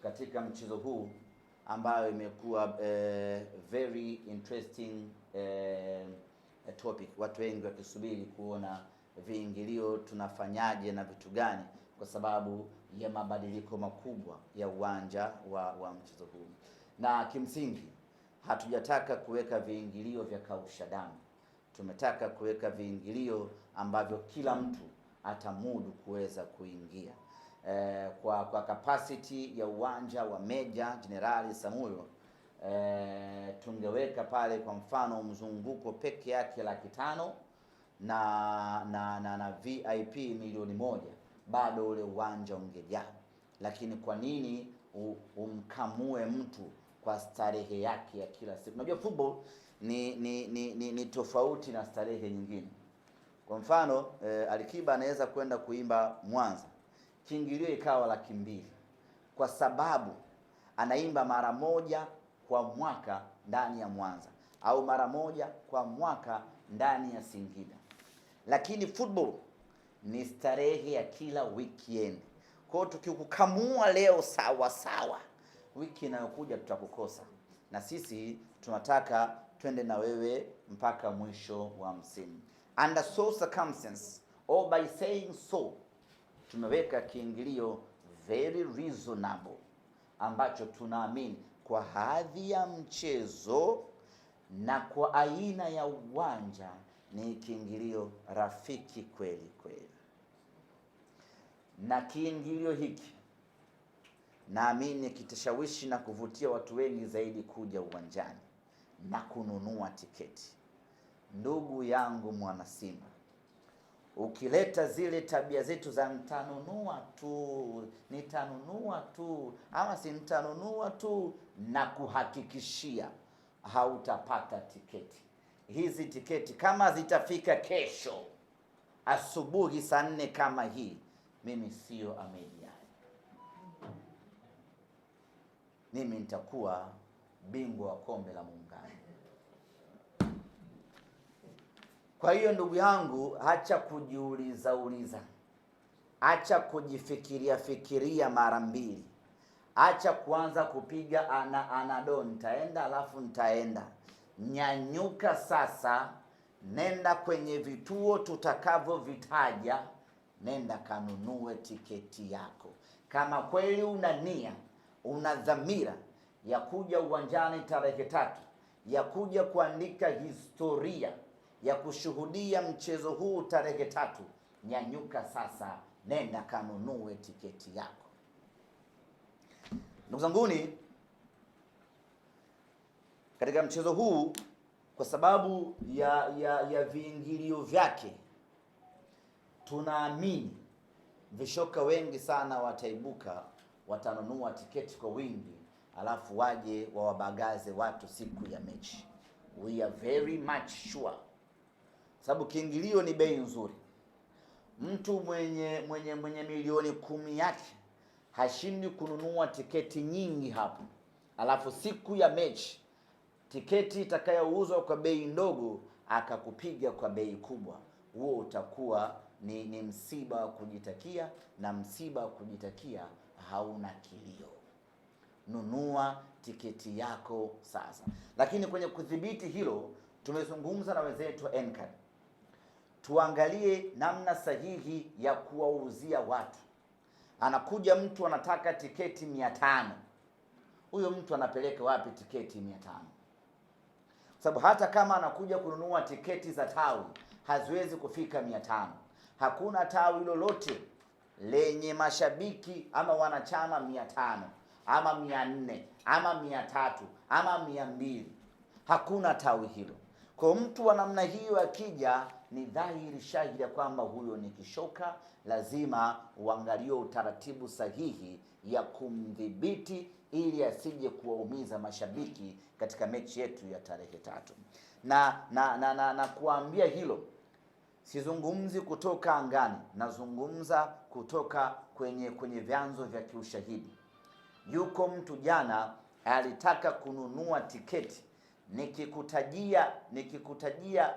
katika mchezo huu ambayo imekuwa very interesting topic. Watu wengi wakisubiri kuona viingilio tunafanyaje na vitu gani, kwa sababu ya mabadiliko makubwa ya uwanja wa mchezo huu. Na kimsingi hatujataka kuweka viingilio vya kausha damu, tumetaka kuweka viingilio ambavyo kila mtu atamudu kuweza kuingia. Kwa capacity ya uwanja wa Meja Jenerali Samuyo, tungeweka pale kwa mfano mzunguko peke yake 500,000 na VIP milioni 1, bado ule uwanja ungejaa. Lakini kwa nini umkamue mtu kwa starehe yake ya kila siku? Unajua football ni tofauti na starehe nyingine. Kwa mfano Alikiba anaweza kwenda kuimba Mwanza, kiingilio ikawa 200,000 kwa sababu anaimba mara moja kwa mwaka ndani ya Mwanza au mara moja kwa mwaka ndani ya Singida. Lakini football ni starehe ya kila weekend. Kwa hiyo tukikukamua leo sawa sawa, wiki inayokuja tutakukosa. Na sisi tunataka twende na wewe mpaka mwisho wa msimu. Under so circumstances, or by saying so, tumeweka kiingilio very reasonable ambacho tunaamini kwa hadhi ya mchezo na kwa aina ya uwanja ni kiingilio rafiki kweli kweli. Na kiingilio hiki naamini kitashawishi na kuvutia watu wengi zaidi kuja uwanjani na kununua tiketi. Ndugu yangu mwana Simba, ukileta zile tabia zetu za nitanunua tu ama si nitanunua tu, na kuhakikishia hautapata tiketi. Hizi tiketi kama zitafika kesho asubuhi saa 4 kama hii, mimi sio Ahmed Ally, mimi nitakuwa bingwa wa kombe la Muungano. Kwa hiyo ndugu yangu, acha kujiuliza, acha kujifikiria mara mbili, acha kuanza kupiga anado, nitaenda alafu nitaenda. Nyanyuka sasa, nenda kwenye vituo tutakavyovitaja, nenda kanunue tiketi yako. Kama kweli una nia, una dhamira ya kuja uwanjani tarehe 3, ya kuja kuandika historia, ya kushuhudia mchezo huu tarehe 3, nyanyuka sasa, nenda kanunue tiketi yako. Ndugu zanguni, katika mchezo huu, kwa sababu ya viingilio vyake, tunaamini vishoka wengi sana wataibuka, watanunua tiketi kwa wingi, alafu waje wawabagaze watu siku ya mechi. We are very much sure, sababu kiingilio ni bei nzuri. Mtu mwenye milioni 10 yake hashindi kununua tiketi nyingi hapo, alafu siku ya mechi tiketi itakayouzwa kwa bei ndogo akakupiga kwa bei kubwa. Huo utakuwa ni msiba wa kujitakia, na msiba wa kujitakia hauna kilio. Nunua tiketi yako sasa. Lakini kwenye kudhibiti hilo, tumezungumza na wenzetu wa NCAD, tuangalie namna sahihi ya kuwauzia watu. Anakuja mtu anataka tiketi 500, huyo mtu anapeleka wapi tiketi 500? Sababu hata kama anakuja kununua tiketi za tawi, haziwezi kufika 500. Hakuna tawi lolote lenye mashabiki ama wanachama 500 ama 400 ama 300 ama 200. Hakuna tawi hilo. Kwa mtu wa namna hiyo akija, ni dhahiri shahidi ya kwamba huyo ni kishoka. Lazima uangalie utaratibu sahihi ya kumdhibiti, ili asije kuwaumiza mashabiki katika mechi yetu ya tarehe 3. Na kuambia hilo, sizungumzi kutoka angani, nazungumza kutoka kwenye vyanzo vya kiushahidi. Yuko mtu jana alitaka kununua tiketi, nikikutajia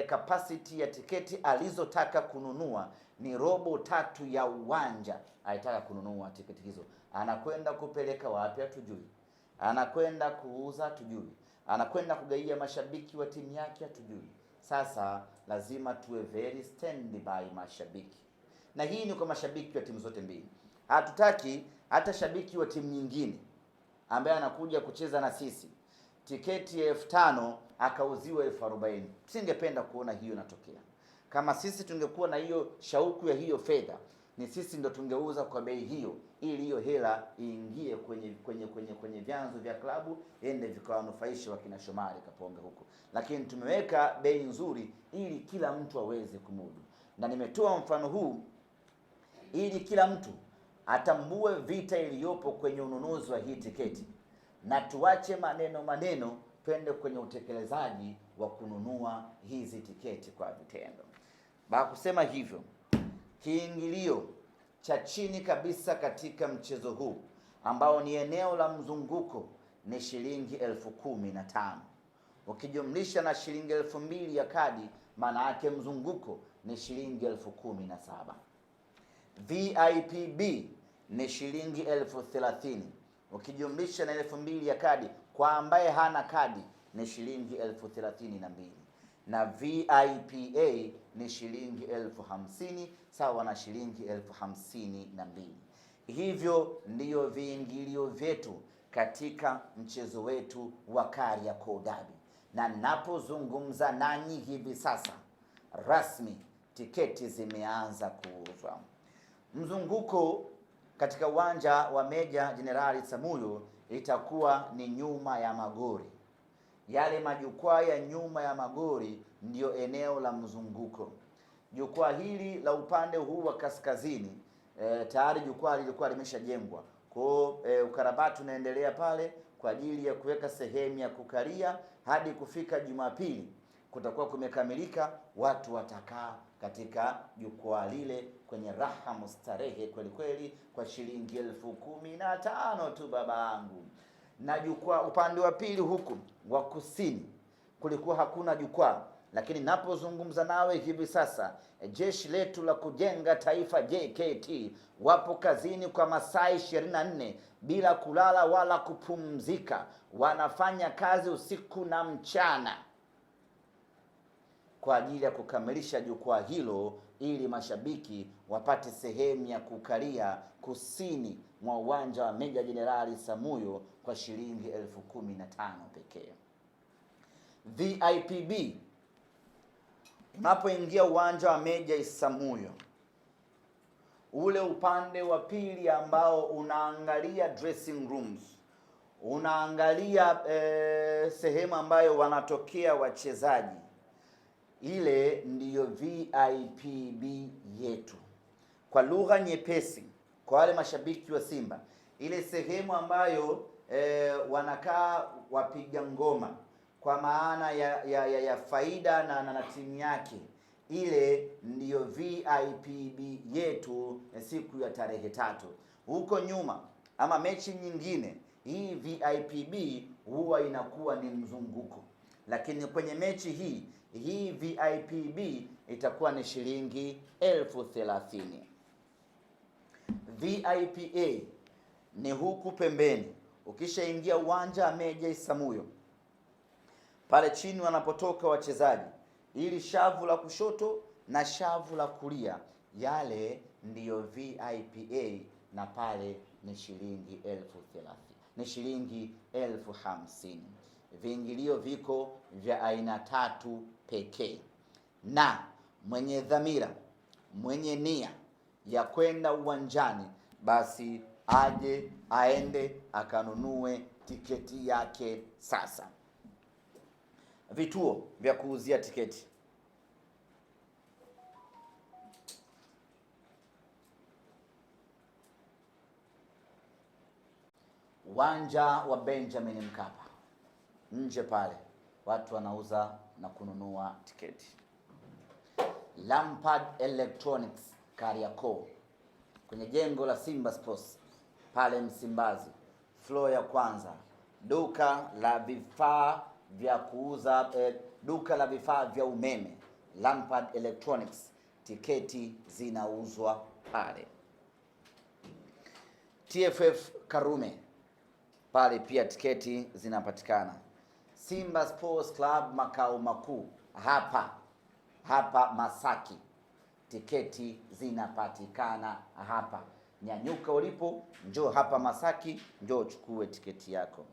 capacity ya tiketi alizotaka kununua ni 1/3 ya uwanja alitaka kununua tiketi hizo. anakwenda kupeleka wapi hatujui, anakwenda kuuza hatujui, anakwenda kugaia mashabiki wa timu yake hatujui. Sasa lazima tuwe very standby mashabiki, na hii ni kwa mashabiki wa timu zote mbili. Hatutaki hata shabiki wa timu nyingine ambaye anakuja kucheza na sisi tiketi ya 5,000 akauziwa 40,000. Singependa kuona hiyo inatokea. Kama sisi tungekuwa na hiyo shauku ya hiyo fedha, ni sisi ndo tungeuza kwa bei hiyo, ili hiyo hela iingie kwenye vyanzo vya klabu, ende vikawanufaisha wakina Shomari Kapombe huko. Lakini tumeweka bei nzuri ili kila mtu aweze kumudu, na nimetoa mfano huu ili kila mtu atambue vita iliyopo kwenye ununuzi wa hii tiketi, na tuache maneno, twende kwenye utekelezaji wa kununua hizi tiketi kwa vitendo. Baada kusema hivyo, kiingilio cha chini kabisa katika mchezo huu ambao ni eneo la mzunguko ni shilingi 15,000. Ukijumlisha na shilingi 2,000 ya kadi, maana yake mzunguko ni shilingi 17,000. VIPB ni shilingi 30,000. Ukijumlisha na 2,000 ya kadi, kwa ambaye hana kadi ni shilingi 32,000, na VIPA ni shilingi 50,000 sawa na shilingi 52,000. Hivyo ndiyo viingilio vyetu katika mchezo wetu wa Kariakoo Derby, na napozungumza nanyi hivi sasa rasmi tiketi zimeanza kuuzwa. Mzunguko katika uwanja wa Meja Jenerali Samuyo itakuwa ni nyuma ya magori. Yale majukwaa ya nyuma ya magori ndiyo eneo la mzunguko. Jukwaa hili la upande huu wa kaskazini tayari jukwaa lilikuwa limeshajengwa. Kwa ukarabati unaendelea pale kwa ajili ya kuweka sehemu ya kukalia hadi kufika Jumapili kutakuwa kumekamilika, watu watakaa katika jukwaa lile kwenye raha mustarehe kweli kweli kwa shilingi 15,000 tu babangu. Na jukwaa upande wa pili huku wa kusini kulikuwa hakuna jukwaa, lakini napozungumza nawe hivi sasa jeshi letu la kujenga taifa JKT wapo kazini kwa masaa 24 bila kulala wala kupumzika. Wanafanya kazi usiku na mchana kwa ajili ya kukamilisha jukwaa hilo ili mashabiki wapate sehemu ya kukalia kusini mwa uwanja wa Meja Jenerali Samuyo kwa shilingi 15,000 pekee. VIPB, unapoingia uwanja wa Meja Samuyo, ule upande wa pili ambao unaangalia dressing rooms, unaangalia sehemu ambayo wanatokea wachezaji, ile ndiyo VIPB yetu. Kwa lugha nyepesi, kwa wale mashabiki wa Simba, ile sehemu ambayo wanakaa wapiga ngoma kwa maana ya Faida na timu yake, ile ndiyo VIPB yetu siku ya tarehe 3. Huko nyuma ama mechi nyingine, hii VIPB huwa inakuwa ni mzunguko, lakini kwenye mechi hii VIPB itakuwa ni shilingi 30,000. VIPA ni huku pembeni. Ukishaingia uwanja wa Meja Samuyo, pale chini wanapotoka wachezaji, ili shavu la kushoto na shavu la kulia, yale ndiyo VIPA, na pale ni shilingi 30,000, ni shilingi 50,000. Viingilio viko vya aina 3 pekee, na mwenye dhamira, mwenye nia ya kwenda uwanjani, basi aje aende akanunue tiketi yake sasa. Vituo vya kuuzia tiketi: uwanja wa Benjamin Mkapa, nje pale watu wanauza na kununua tiketi. Lampard Electronics Kariakoo, kwenye jengo la Simba Sports pale Msimbazi, floor ya kwanza, duka la vifaa vya kuuza duka la vifaa vya umeme Lampard Electronics, tiketi zinauzwa pale. TFF Karume pale pia tiketi zinapatikana. Simba Sports Club makao makuu hapa Masaki, tiketi zinapatikana hapa. Nyanyuka ulipo, njoo hapa Masaki, njoo chukue tiketi yako.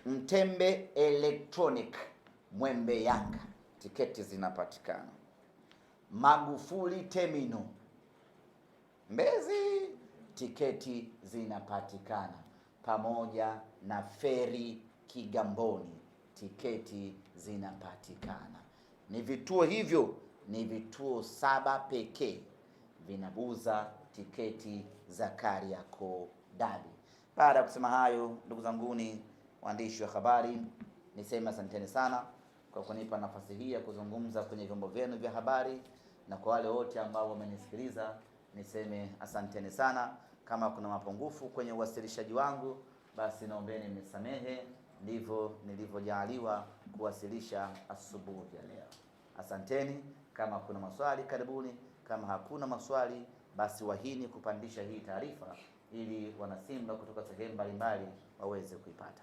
Mtembe Electronic Mwembe Yanga, tiketi zinapatikana. Magufuli Terminal Mbezi, tiketi zinapatikana, pamoja na Feri Kigamboni, tiketi zinapatikana. Ni vituo hivyo, ni vituo 7 pekee vinauza tiketi za Kariakoo Derby. Baada ya kusema hayo, ndugu zanguni waandishi wa habari, niseme asanteni sana kwa kunipa nafasi hii ya kuzungumza kwenye vyombo vyenu vya habari, na kwa wale wote ambao wamenisikiliza niseme asanteni sana. Kama kuna mapungufu kwenye uwasilishaji wangu, basi naombeni mnisamehe, ndivyo nilivyojaliwa kuwasilisha asubuhi ya leo. Asanteni. Kama kuna maswali karibuni, kama hakuna maswali basi wahini kupandisha hii taarifa ili wanasimba kutoka sehemu mbalimbali waweze kuipata.